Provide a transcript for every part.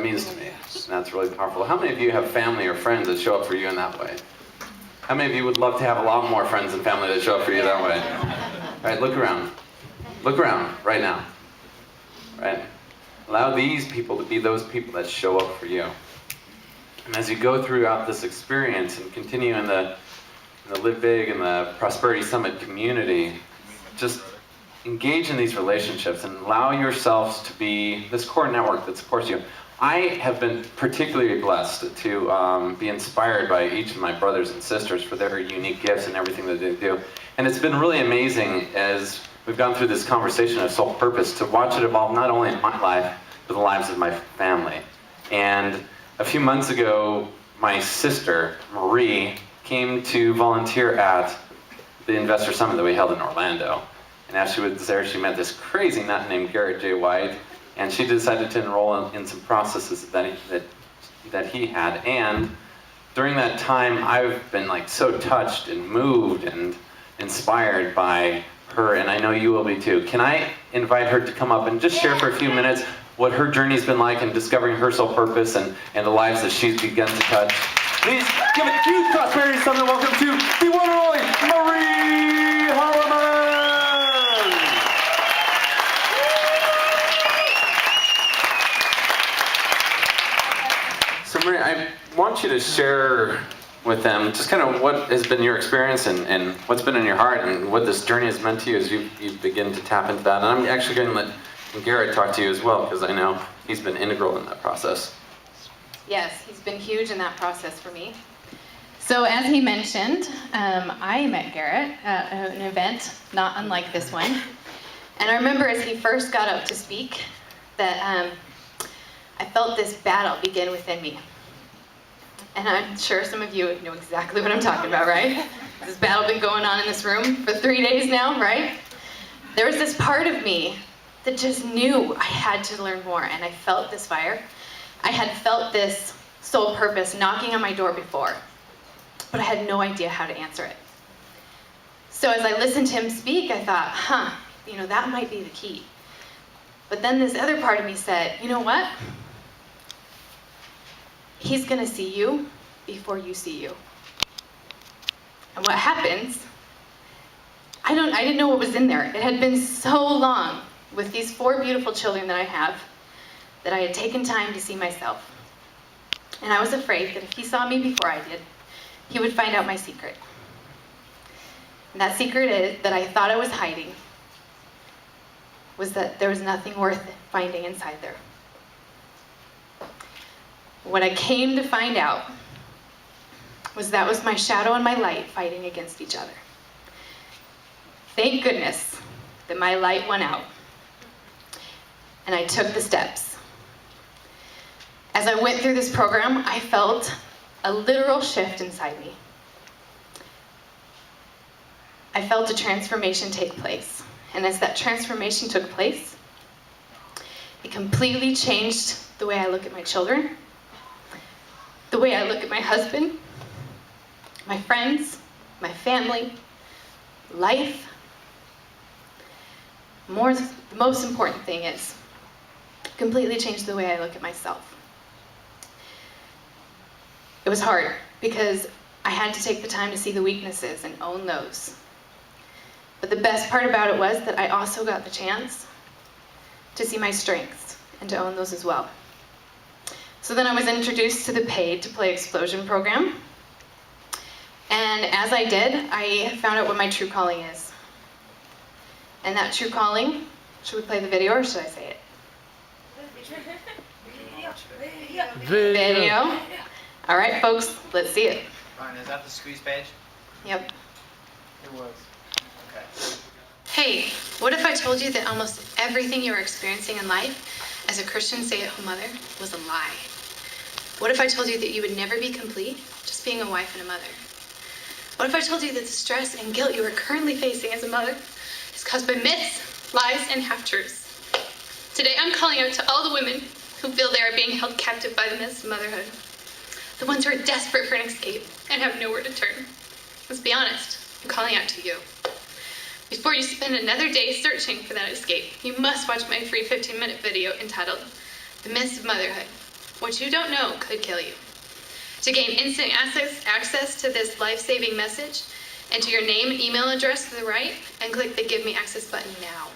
that means to me. And that's really powerful. How many of you have family or friends that show up for you in that way? How many of you would love to have a lot more friends and family that show up for you that way? All right, look around. Look around right now. Right? Allow these people to be those people that show up for you. And as you go throughout this experience and continue in the Live Big and the Prosperity Summit community, just engage in these relationships and allow yourselves to be this core network that supports you. I have been particularly blessed to be inspired by each of my brothers and sisters for their unique gifts and everything that they do. And it's been really amazing as we've gone through this conversation of soul purpose to watch it evolve not only in my life, but the lives of my family. And a few months ago, my sister, Marie, came to volunteer at the Investor Summit that we held in Orlando. And as she was there, she met this crazy nut named Garrett J. White, and she decided to enroll in some processes that he had. And during that time, I've been like so touched and moved and inspired by her, and I know you will be too. Can I invite her to come up and just share for a few minutes what her journey's been like in discovering her soul purpose and the lives that she's begun to touch? Please give a huge Prosperity Summit welcome to the one and only Marie Holloman! So Marie, I want you to share with them just kind of what has been your experience and what's been in your heart and what this journey has meant to you as you begin to tap into that. And I'm actually going to let Garrett talk to you as well, because I know he's been integral in that process. Yes, he's been huge in that process for me. So as he mentioned, I met Garrett at an event not unlike this one. And I remember as he first got up to speak that I felt this battle begin within me. And I'm sure some of you know exactly what I'm talking about, right? This battle been going on in this room for 3 days now, right? There was this part of me that just knew I had to learn more, and I felt this fire. I had felt this soul purpose knocking on my door before, but I had no idea how to answer it. So as I listened to him speak, I thought, that might be the key. But then this other part of me said, you know what? He's gonna see you before you see you. And what happens, I didn't know what was in there. It had been so long with these 4 beautiful children that I have that I had taken time to see myself. And I was afraid that if he saw me before I did, he would find out my secret. And that secret is that I thought I was hiding was that there was nothing worth finding inside there. What I came to find out was that was my shadow and my light fighting against each other. Thank goodness that my light went out, and I took the steps. As I went through this program, I felt a literal shift inside me. I felt a transformation take place, and as that transformation took place, it completely changed the way I look at my children, the way I look at my husband, my friends, my family, life. The most important thing is completely changed the way I look at myself. It was hard because I had to take the time to see the weaknesses and own those. But the best part about it was that I also got the chance to see my strengths and to own those as well. So then I was introduced to the Paid to Play Explosion program. And as I did, I found out what my true calling is. And that true calling, should we play the video or should I say it? Video. All right, folks, let's see it. Ryan, is that the squeeze page? Yep. It was. Okay. Hey, what if I told you that almost everything you were experiencing in life as a Christian stay-at-home mother was a lie? What if I told you that you would never be complete just being a wife and a mother? What if I told you that the stress and guilt you are currently facing as a mother is caused by myths, lies, and half-truths? Today I'm calling out to all the women who feel they are being held captive by the myths of motherhood. The ones who are desperate for an escape and have nowhere to turn. Let's be honest, I'm calling out to you. Before you spend another day searching for that escape, you must watch my free 15-minute video entitled The Myths of Motherhood. what you don't know could kill you. To gain instant access to this life-saving message, enter your name, email address to the right, and click the Give Me Access button now.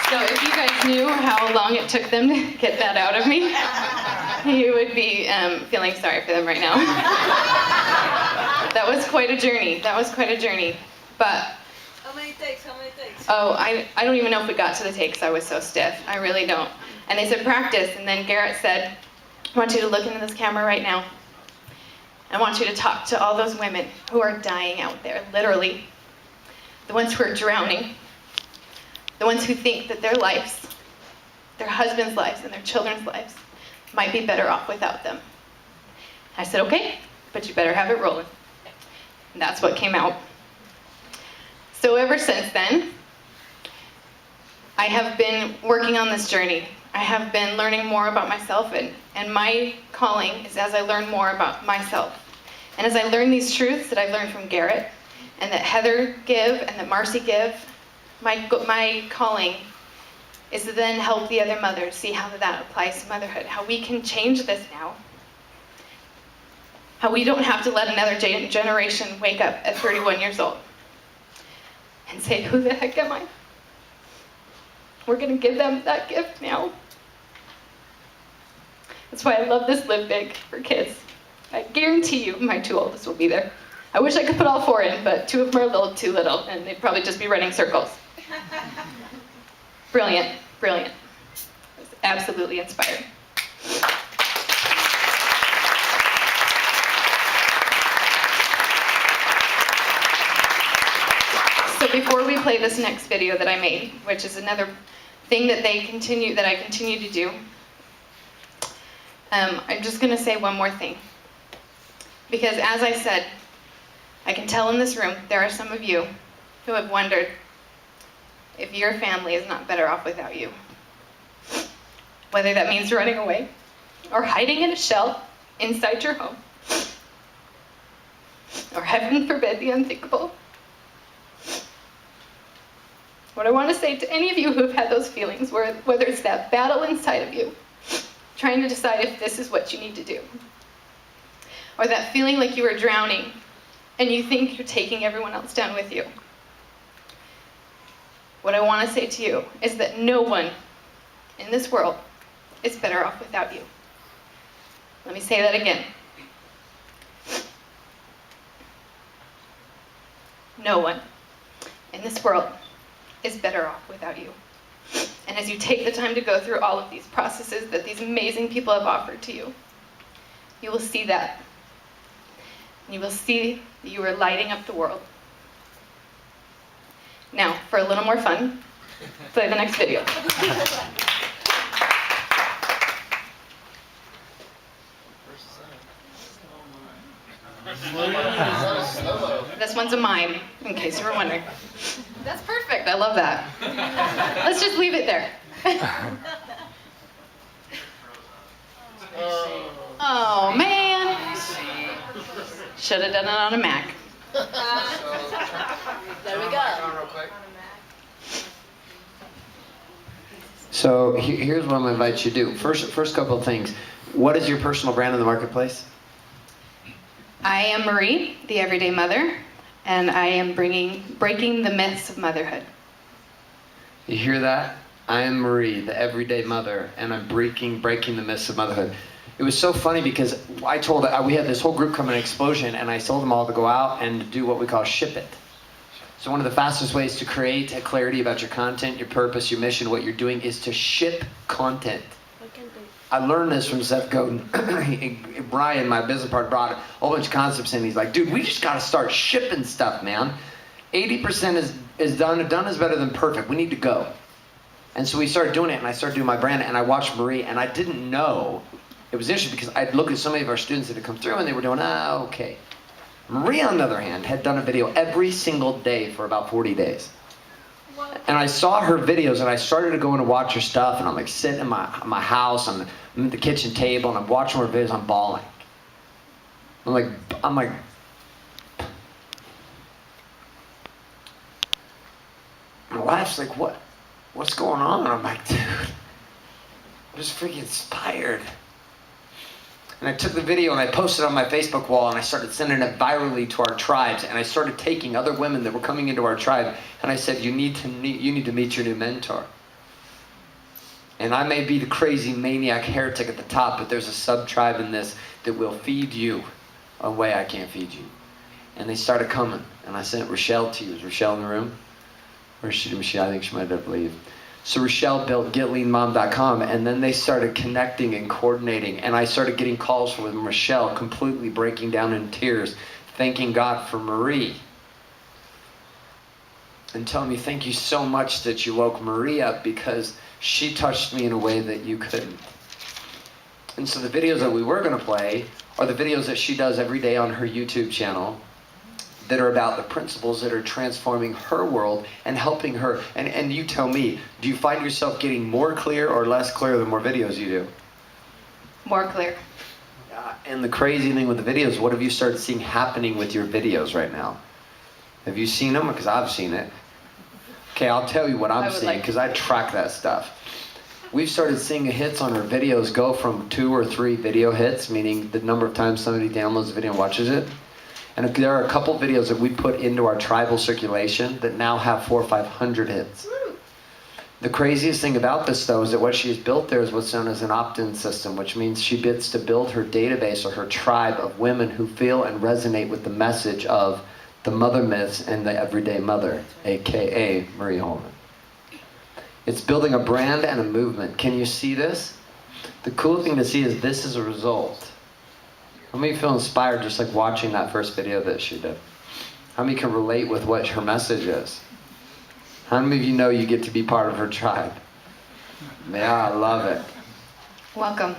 So if you guys knew how long it took them to get that out of me, you would be feeling sorry for them right now. That was quite a journey. But How many takes? oh, I don't even know if we got to the takes. I was so stiff. I really don't. And they said practice, and then Garrett said, I want you to look into this camera right now. I want you to talk to all those women who are dying out there, literally. The ones who are drowning. The ones who think that their lives, their husbands' lives and their children's lives, might be better off without them. I said, okay, but you better have it rolling. And that's what came out. So ever since then, I have been working on this journey. I have been learning more about myself, and my calling is as I learn more about myself. And as I learn these truths that I've learned from Garrett, and that Heather give, and that Marcy give, my calling is to then help the other mothers see how that applies to motherhood, how we can change this now. How we don't have to let another generation wake up at 31 years old and say, who the heck am I? We're going to give them that gift now. That's why I love this Live Big for kids. I guarantee you my 2 oldest will be there. I wish I could put all 4 in, but 2 of them are a little too little, and they'd probably just be running circles. Brilliant, brilliant. I was absolutely inspired. So before we play this next video that I made, which is another thing that I continue to do, I'm just going to say one more thing. Because as I said, I can tell in this room there are some of you who have wondered if your family is not better off without you. Whether that means running away or hiding in a shell inside your home, or heaven forbid the unthinkable. What I want to say to any of you who have had those feelings, whether it's that battle inside of you, trying to decide if this is what you need to do, or that feeling like you are drowning and you think you're taking everyone else down with you. What I want to say to you is that no one in this world is better off without you. Let me say that again. No one in this world is better off without you. And as you take the time to go through all of these processes that these amazing people have offered to you, you will see that. You will see that you are lighting up the world. Now, for a little more fun, play the next video. This one's a mime, in case you were wondering. That's perfect, I love that. Let's just leave it there. Oh, man. Should have done it on a Mac. There we go. So here's what I'm going to invite you to do. First couple of things. What is your personal brand in the marketplace? I am Marie, the Everyday Mother, and I am breaking the myths of motherhood. You hear that? I am Marie, the Everyday Mother, and I'm breaking the myths of motherhood. It was so funny because we had this whole group come in Explosion, and I told them all to go out and do what we call ship it. So one of the fastest ways to create a clarity about your content, your purpose, your mission, what you're doing is to ship content. I learned this from Seth Godin. Brian, my business partner, brought a whole bunch of concepts in. He's like, dude, we just got to start shipping stuff, man. 80% is done. Done is better than perfect. We need to go. And so we started doing it, and I started doing my brand, and I watched Marie, and I didn't know. It was interesting because I'd look at so many of our students that had come through, and they were doing, okay. Marie, on the other hand, had done a video every single day for about 40 days. And I saw her videos, and I started to go in and watch her stuff, and I'm like sitting in my house on the kitchen table, and I'm watching her videos, I'm bawling. I'm like, wife's like, what's going on? I'm like, dude, I'm just freaking inspired. And I took the video and I posted it on my Facebook wall and I started sending it virally to our tribes. And I started taking other women that were coming into our tribe and I said, you need to meet your new mentor. And I may be the crazy maniac heretic at the top, but there's a sub-tribe in this that will feed you a way I can't feed you. And they started coming. And I sent Rochelle to you. Is Rochelle in the room? Or is she? I think she might have leave. So Rochelle built GetLeanMom.com, and then they started connecting and coordinating. And I started getting calls from Rochelle, completely breaking down in tears, thanking God for Marie. And telling me, thank you so much that you woke Marie up because she touched me in a way that you couldn't. And so the videos that we were going to play are the videos that she does every day on her YouTube channel that are about the principles that are transforming her world and helping her. And you tell me, do you find yourself getting more clear or less clear the more videos you do? More clear. And the crazy thing with the videos, what have you started seeing happening with your videos right now? Have you seen them? Because I've seen it. Okay, I'll tell you what I'm seeing because I track that stuff. We've started seeing hits on our videos go from 2 or 3 video hits, meaning the number of times somebody downloads the video and watches it. And there are a couple videos that we put into our tribal circulation that now have 400 or 500 hits. The craziest thing about this, though, is that what she's built there is what's known as an opt-in system, which means she gets to build her database or her tribe of women who feel and resonate with the message of the mother myths and the everyday mother, aka Marie Holman. It's building a brand and a movement. Can you see this? The cool thing to see is this is a result. How many feel inspired just like watching that first video that she did? How many can relate with what her message is? How many of you know you get to be part of her tribe? Yeah, I love it. Welcome.